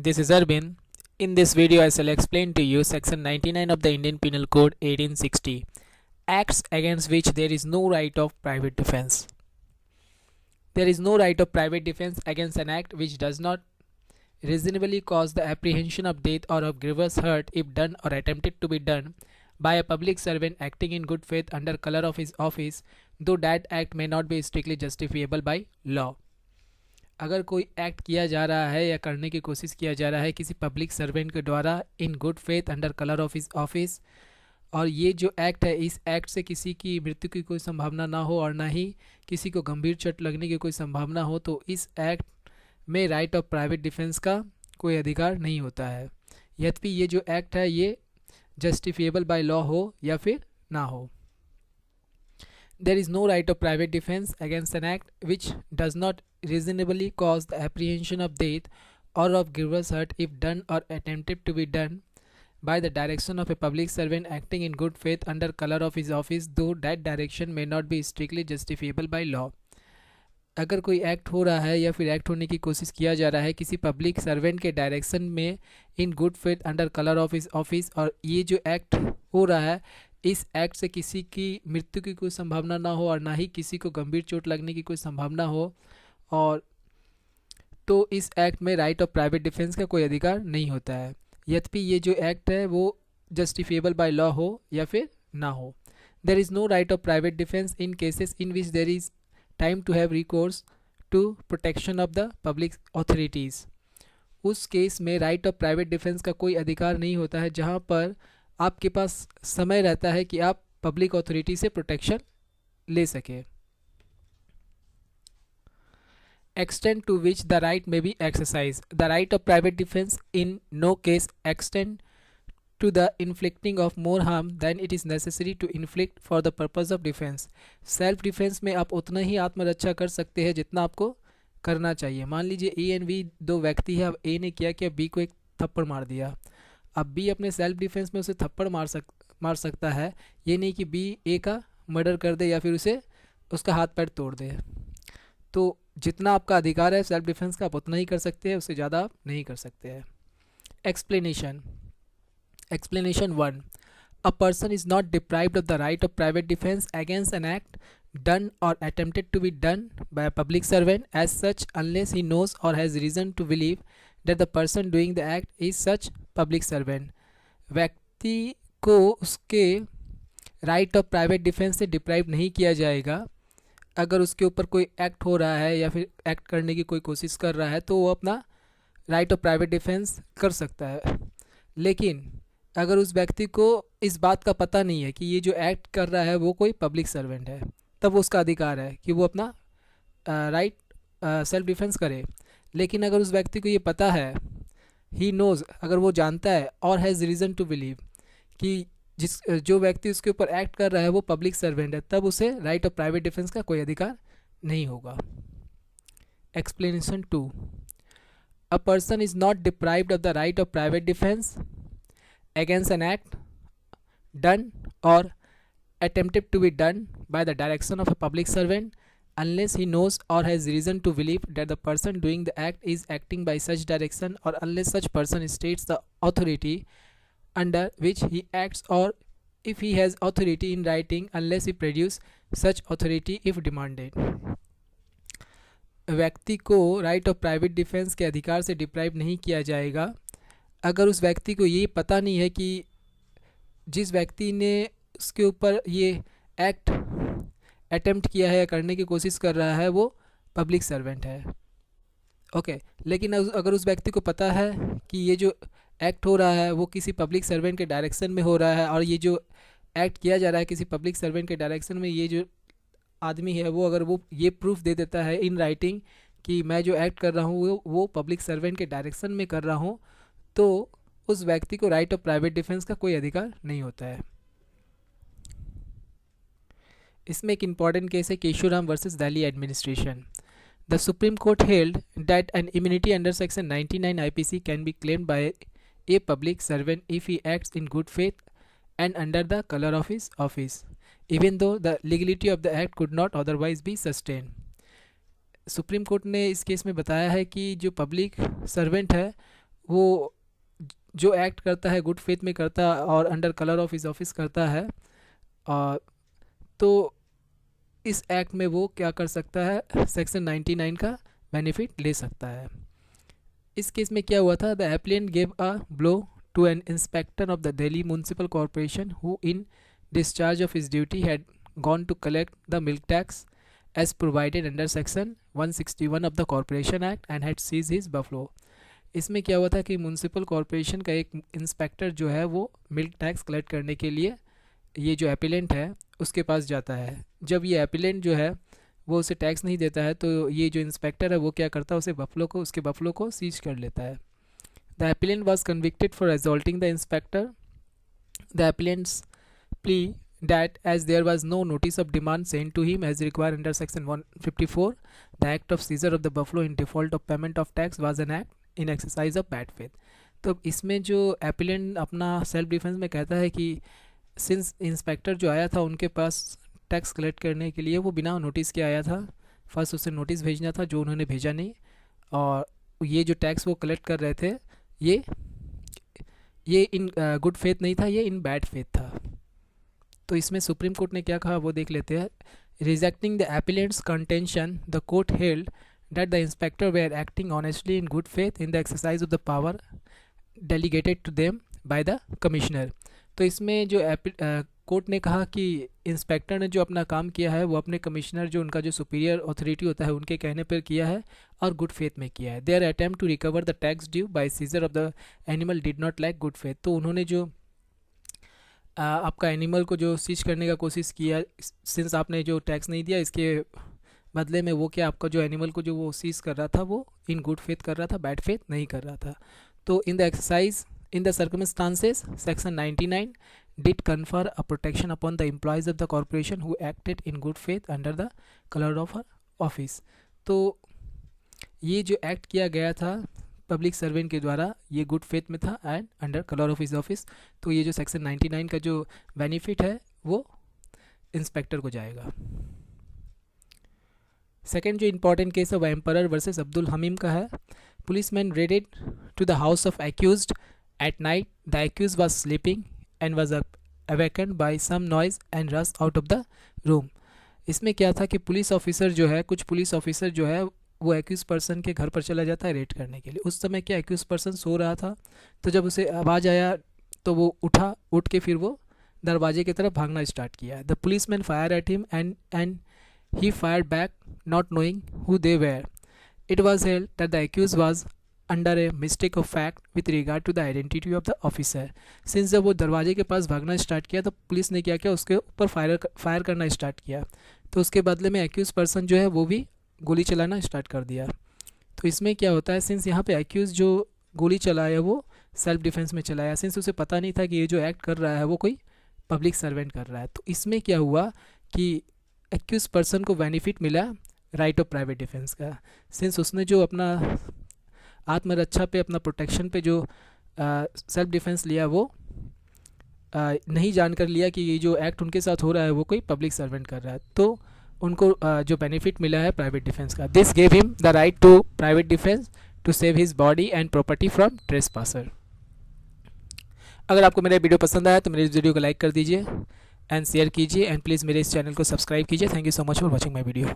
This is Arvind. In this video, I shall explain to you Section 99 of the Indian Penal Code 1860, acts against which there is no right of private defense. There is no right of private defense against an act which does not reasonably cause the apprehension of death or of grievous hurt if done or attempted to be done by a public servant acting in good faith under color of his office, though that act may not be strictly justifiable by law. अगर कोई act किया जा रहा है या करने की कोशिश किया जा रहा है किसी पब्लिक सर्वेंट के द्वारा इन good faith under colour of his office, और ये जो एक्ट है इस एक्ट से किसी की मृत्यु की कोई संभावना ना हो और ना ही किसी को गंभीर चोट लगने की कोई संभावना हो, तो इस एक्ट में राइट ऑफ प्राइवेट डिफेंस का कोई अधिकार नहीं होता है, यद्यपि ये जो एक्ट है ये जस्टिफिएबल बाय लॉ हो या फिर ना हो. There is no right of private defense against an act which does not reasonably cause the apprehension of death or of grievous hurt if done or attempted to be done by the direction of a public servant acting in good faith under color of his office, though that direction may not be strictly justifiable by law. अगर कोई act हो रहा है या फिर act होने की कोशिश किया जा रहा है किसी पब्लिक सर्वेंट के डायरेक्शन में इन good faith under colour of his office, और ये जो एक्ट हो रहा है इस एक्ट से किसी की मृत्यु की कोई संभावना ना हो और ना ही किसी को गंभीर चोट लगने की कोई संभावना हो, और तो इस एक्ट में राइट ऑफ प्राइवेट डिफेंस का कोई अधिकार नहीं होता है, यद्यपि ये जो एक्ट है वो जस्टिफिएबल बाय लॉ हो या फिर ना हो. There is no right of private defence in cases in which there is time to have recourse to protection of the public authorities. उस केस में राइट ऑफ प्राइवेट डिफेंस का कोई अधिकार नहीं होता है जहाँ पर आपके पास समय रहता है कि आप पब्लिक अथॉरिटी से प्रोटेक्शन ले सके. Extend to which the right में be exercise. The right of private defence in no case extend to the inflicting of more harm than it is necessary to inflict for the purpose of defence. Self defence में आप उतना ही आत्मरक्षा कर सकते हैं जितना आपको करना चाहिए. मान लीजिए ए एंड बी दो व्यक्ति है, अब ए ने किया कि बी को एक थप्पड़ मार दिया, अब बी अपने सेल्फ डिफेंस में उसे थप्पड़ मार सकता है, ये नहीं कि बी ए का मर्डर कर दे या फिर उसे उसका हाथ पैर तोड़ दे. तो जितना आपका अधिकार है सेल्फ डिफेंस का आप उतना ही कर सकते हैं, उससे ज़्यादा आप नहीं कर सकते हैं. Explanation. Explanation 1. A person is not deprived of the right of private defense against an act done or attempted to be done by a public servant as such unless he knows or has reason to believe that the person doing the act is such public servant. व्यक्ति को उसके right of private defence से deprive नहीं किया जाएगा अगर उसके ऊपर कोई एक्ट हो रहा है या फिर एक्ट करने की कोई कोशिश कर रहा है, तो वो अपना राइट ऑफ प्राइवेट डिफेंस कर सकता है. लेकिन अगर उस व्यक्ति को इस बात का पता नहीं है कि ये जो एक्ट कर रहा है वो कोई पब्लिक सर्वेंट है, तब उसका अधिकार है कि वो अपना राइट सेल्फ डिफेंस करे. लेकिन अगर उस व्यक्ति को ये पता है, ही नोज़, अगर वो जानता है, और हैज़ रीज़न टू बिलीव कि जो व्यक्ति उसके ऊपर एक्ट कर रहा है वो पब्लिक सर्वेंट है, तब उसे राइट ऑफ प्राइवेट डिफेंस का कोई अधिकार नहीं होगा. Explanation 2. A person is not deprived of the right of private defence against an act done or attempted to be done by the direction of a public servant unless he knows or has reason to believe that the person doing the act is acting by such direction, or unless such person states the authority under which he acts, or if he has authority in writing unless he produce such authority if demanded. व्यक्ति को right of private defence के अधिकार से deprive नहीं किया जाएगा अगर उस व्यक्ति को ये पता नहीं है कि जिस व्यक्ति ने उसके ऊपर ये एक्ट अटेम्प्ट किया है या करने की कोशिश कर रहा है वो पब्लिक सर्वेंट है. ओके. लेकिन अगर उस व्यक्ति को पता है कि ये जो एक्ट हो रहा है वो किसी पब्लिक सर्वेंट के डायरेक्शन में हो रहा है, और ये जो एक्ट किया जा रहा है किसी पब्लिक सर्वेंट के डायरेक्शन में, ये जो आदमी है वो अगर वो ये प्रूफ दे देता है इन राइटिंग कि मैं जो एक्ट कर रहा हूँ वो पब्लिक सर्वेंट के डायरेक्शन में कर रहा हूँ, तो उस व्यक्ति को राइट ऑफ प्राइवेट डिफेंस का कोई अधिकार नहीं होता है. इसमें एक इम्पॉर्टेंट केस है Keshuram versus Delhi administration. The supreme court held that an immunity under section 99 IPC can be claimed by a public servant if he acts in good faith and under the colour of his office even though the legality of the act could not otherwise be sustain. Supreme court ने इस case में बताया है कि जो public servant है वो जो एक्ट करता है गुड फेथ में करता है और under colour of his office करता है, तो इस एक्ट में वो क्या कर सकता है, सेक्शन 99 का बेनिफिट ले सकता है। इस केस में क्या हुआ था, the appellant gave a blow to an inspector of the Delhi municipal corporation who in discharge of his duty had gone to collect the milk tax as provided under section 161 of the corporation act and had seize his buffalo. इसमें क्या हुआ था कि municipal corporation का एक inspector जो है वो मिल्क टैक्स कलेक्ट करने के लिए ये जो एपिलेंट है उसके पास जाता है। जब ये एपिलेंट जो है वो उसे टैक्स नहीं देता है तो ये जो इंस्पेक्टर है वो क्या करता है, उसके बफलो को सीज कर लेता है। The appellant was convicted for assaulting the inspector. The appellant's plea that as there was no notice of demand sent to him as required under section 154, the act of seizure of the buffalo in default of payment of tax was an act in exercise of bad faith। तो इसमें जो appellant अपना self defence में कहता है कि since inspector जो आया था उनके पास टैक्स कलेक्ट करने के लिए वो बिना नोटिस के आया था, फर्स्ट उसे नोटिस भेजना था जो उन्होंने भेजा नहीं, और ये जो टैक्स वो कलेक्ट कर रहे थे ये इन गुड फेथ नहीं था, ये इन बैड फेथ था। तो इसमें सुप्रीम कोर्ट ने क्या कहा वो देख लेते हैं। Rejecting the appellant's contention, the court held that the inspector were acting honestly in good faith in the exercise of the power delegated to them by the commissioner. तो इसमें जो कोर्ट ने कहा कि इंस्पेक्टर ने जो अपना काम किया है वो अपने कमिश्नर जो उनका जो सुपीरियर अथॉरिटी होता है उनके कहने पर किया है और गुड फेथ में किया है। Their attempt to recover the tax due by seizure of the animal did not lack good faith. तो उन्होंने जो आपका एनिमल को जो सीज करने का कोशिश किया, सिंस आपने जो टैक्स नहीं दिया इसके बदले में वो क्या आपका जो एनिमल को जो वो सीज कर रहा था वो इन गुड फेथ कर रहा था, बैड फेथ नहीं कर रहा था। तो इन the exercise in the circumstances section 99 did confer a protection upon the employees of the corporation who acted in good faith under the colour of office. तो ये जो एक्ट किया गया था पब्लिक सर्वेंट के द्वारा ये गुड फेथ में था and under colour of his office. तो ये जो सेक्शन 99 का जो बेनिफिट है वो इंस्पेक्टर को जाएगा। सेकेंड जो इंपॉर्टेंट केस है वह एम्परर वर्सेस अब्दुल हमीम का है। Policeman raided to the house of accused at night. The accuse was sleeping and was awakened by some noise and rush out of the room. इसमें क्या था कि पुलिस ऑफिसर जो है, कुछ पुलिस ऑफिसर जो है वो एक्यूज पर्सन के घर पर चला जाता है रेड करने के लिए। उस समय क्या एक्यूज पर्सन सो रहा था, तो जब उसे आवाज़ आया तो वो उठ के फिर वो दरवाजे की तरफ भागना स्टार्ट किया। The police man fire at him and he fire back not knowing who they were. It was held that the accuse was under a mistake of fact with regard to the identity of the officer. Since जब वो दरवाजे के पास भागना start किया तो police ने क्या किया, उसके ऊपर फायर करना स्टार्ट किया। तो उसके बदले में एक्यूज पर्सन जो है वो भी गोली चलाना स्टार्ट कर दिया। तो इसमें क्या होता है, सिंस यहाँ पे एक्यूज जो गोली चलाया वो सेल्फ डिफेंस में चलाया, सिंस उसे पता नहीं था कि ये जो एक्ट कर रहा है वो कोई पब्लिक सर्वेंट कर रहा है। तो इसमें क्या हुआ कि एक्यूज पर्सन को बेनिफिट मिला राइट ऑफ प्राइवेट डिफेंस का, सिंस उसने जो अपना आत्मरक्षा पे, अपना प्रोटेक्शन पे जो सेल्फ डिफेंस लिया वो नहीं जानकर लिया कि ये जो एक्ट उनके साथ हो रहा है वो कोई पब्लिक सर्वेंट कर रहा है। तो उनको जो बेनिफिट मिला है प्राइवेट डिफेंस का। This gave him the right to private defence to save his body and property from trespasser. अगर आपको मेरा वीडियो पसंद आया तो मेरे इस वीडियो को लाइक कर दीजिए एंड शेयर कीजिए एंड प्लीज़ मेरे इस चैनल को सब्सक्राइब कीजिए। Thank you so much for watching my video.